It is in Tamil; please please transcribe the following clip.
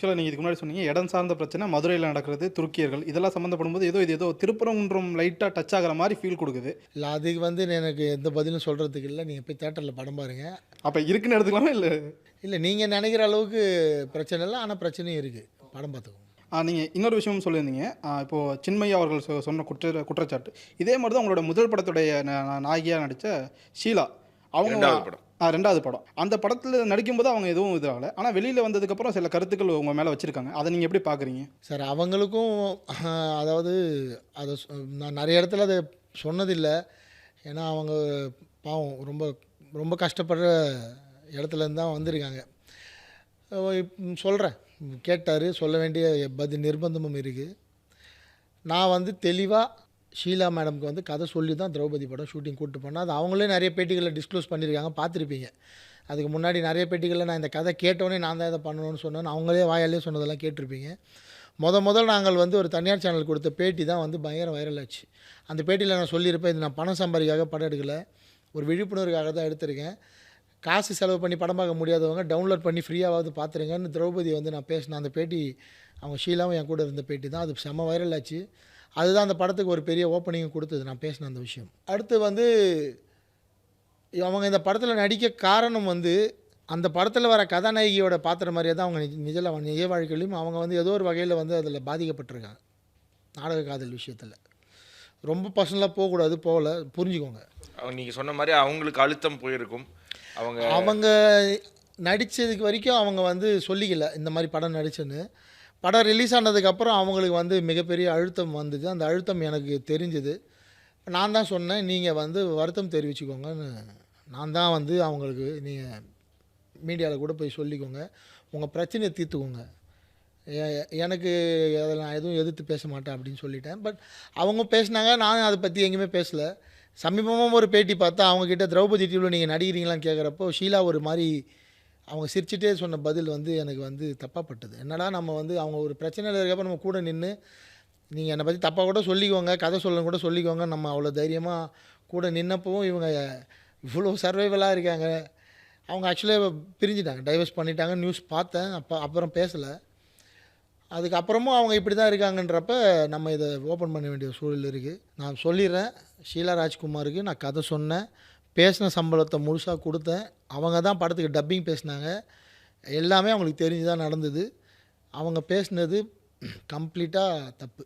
ஆக்சுவலா நீங்க இதுக்கு முன்னாடி சொன்னீங்க, இடம் சார்ந்த பிரச்சனை மதுரையில நடக்கிறது, துருக்கியர்கள் இதெல்லாம் சம்மந்தப்படும்போது இது ஏதோ திருப்பரங்குன்றம் லைட்டா டச் ஆகுற மாரி ஃபீல் குடுக்குது. இல்ல அதுக்கு வந்து எனக்கு எந்த பதிலும் சொல்றதுக்கு இல்ல. நீங்க போய் தியேட்டர்ல படம் பாருங்க. அப்ப இருக்குன்னு எடுத்துக்கலாமா? இல்ல இல்ல நீங்க நெனைக்கிற அளவுக்கு பிரச்சனை இல்ல. ஆனா பிரச்சனையும் இருக்கு. படம் பார்த்துக்கோங்க. நீங்க இன்னொரு விஷயமும் சொல்லியிருந்தீங்க. இப்போ சின்மயி அவர்கள் சொன்ன குற்றச்சாட்டு. இதே மாரி தான் உங்களோட முதல் படத்துடைய நாயகியா நடிச்ச ஷீலா. அவங்க 2வது படம். 2வது படம். அந்த படத்துல நடிக்கும்போது அவங்க எதுவும் ஆகல. ஆனா வெளியில வந்ததுக்கப்புறம் சில கருத்துக்கள் உங்க மேல வச்சிருக்காங்க. அத நீங்க எப்படி பார்க்குறீங்க? சார் அவங்களுக்கும் அதாவது அத நான் நெறைய இடத்துல அத சொன்னதில்ல. ஏன்னா அவங்க பாவம் ரொம்ப ரொம்ப கஷ்டப்படுற இடத்துலேருந்து தான் வந்திருக்காங்க. சொல்றேன். கேட்டாரு. சொல்ல வேண்டிய பதில் நிர்பந்தமும் இருக்கு. நான் வந்து தெளிவா ஷீலா மேடம்க்கு வந்து கதை சொல்லி தான் திரௌபதி படம் ஷூட்டிங் கூட்டு போனேன். அது அவங்களே நெறைய பேட்டிகள்ல டிஸ்க்ளோஸ் பண்ணியிருக்காங்க. பார்த்துருப்பீங்க. அதுக்கு முன்னாடி நெறைய பேட்டிகள்ல நான் இந்த கதை கேட்டோனே நான் தான் இத பண்ணணும்னு சொன்னேன்னு அவங்களே வாயாலேயே சொன்னதெல்லாம் கேட்டிருப்பீங்க. முதல் நாங்கள் வந்து ஒரு தனியார் சேனல் கொடுத்த பேட்டி தான் வந்து பயங்கர வைரல் ஆச்சு. அந்த பேட்டியில நான் சொல்லியிருப்பேன், இது நான் பணம் சம்பாதிக்காக படம் எடுக்கல. ஒரு விழிப்புணர்வுக்காக தான் எடுத்திருக்கேன். காசு செலவு பண்ணி படம் பார்க்க முடியாதவங்க டவுன்லோட் பண்ணி ஃப்ரீயாவது பார்த்துருங்கன்னு திரௌபதி வந்து நான் பேசினேன். அந்த பேட்டி அவங்க ஷீலாவும் என் கூட இருந்த பேட்டி தான். அது செம்ம வைரல் ஆச்சு. அதுதான் அந்த படத்துக்கு ஒரு பெரிய ஓப்பனிங்கும் கொடுத்தது. நான் பேசின அந்த விஷயம். அடுத்து வந்து அவங்க இந்த படத்தில் நடிக்க காரணம் வந்து அந்த படத்தில் வர கதாநாயகியோட பாத்திரம் மாதிரியே தான் அவங்க நிஜ வாழ்க்கையிலும் அவங்க வந்து ஏதோ ஒரு வகையில் வந்து அதில் பாதிக்கப்பட்டிருக்காங்க. நாடக காதல் விஷயத்தில். ரொம்ப பர்சனலாக போகக்கூடாது. போகல. புரிஞ்சுக்கோங்க. நீங்க சொன்ன மாரி அவங்களுக்கு அழுத்தம் போயிருக்கும். அவங்க நடித்ததுக்கு வரைக்கும் அவங்க வந்து சொல்லிக்கல இந்த மாதிரி படம் நடிச்சேன்னு. படம் ரிலீஸ் ஆனதுக்கப்புறம் அவங்களுக்கு வந்து மிகப்பெரிய அழுத்தம் வந்தது. அந்த அழுத்தம் எனக்கு தெரிஞ்சுது. நான் தான் சொன்னேன், நீங்கள் வந்து வருத்தம் தெரிவிச்சுக்கோங்கன்னு. நான் தான் வந்து அவங்களுக்கு நீங்கள் மீடியாவில் கூட போய் சொல்லிக்கோங்க. உங்கள் பிரச்சனையை தீர்த்துக்கோங்க. எனக்கு அதை நான் எதுவும் எதிர்த்து பேச மாட்டேன் அப்படின்னு சொல்லிட்டேன். பட் அவங்க பேசினாங்க. நானும் அதை பற்றி எங்கேயுமே பேசலை. சமீபமாக ஒரு பேட்டி பார்த்தா அவங்கக்கிட்ட திரௌபதி டிவியில் நீங்கள் நடிக்கிறீங்களான்னு கேட்குறப்போ ஷீலா ஒரு மாதிரி அவங்க சிரிச்சிட்டே சொன்ன பதில் வந்து எனக்கு வந்து தப்பாக பட்டது. என்னடா நம்ம வந்து அவங்க ஒரு பிரச்சனையில் இருக்கப்போ நம்ம கூட நின்று நீங்கள் என்னை பற்றி தப்பாக கூட சொல்லிக்கோங்க, கதை சொல்லணும் கூட சொல்லிக்கோங்க, நம்ம அவ்வளோ தைரியமாக கூட நின்னப்பவும் இவங்க இவ்வளோ சர்வைவலாக இருக்காங்க. அவங்க ஆக்சுவலாக பிரிஞ்சுட்டாங்க, டைவர்ஸ் பண்ணிட்டாங்க. நியூஸ் பார்த்தேன். அப்புறம் பேசலை. அதுக்கப்புறமும் அவங்க இப்படி தான் இருக்காங்கன்றப்ப நம்ம இதை ஓப்பன் பண்ண வேண்டிய சூழல் இருக்குது. நான் சொல்லிடுறேன், ஷீலா ராஜ்குமாருக்கு நான் கதை சொன்னேன், பேசின சம்பளத்தை முழுசாக கொடுத்தேன். அவங்க தான் படத்துக்கு டப்பிங் பேசினாங்க. எல்லாமே அவங்களுக்கு தெரிஞ்சு தான் நடந்தது. அவங்க பேசினது கம்ப்ளீட்டாக தப்பு.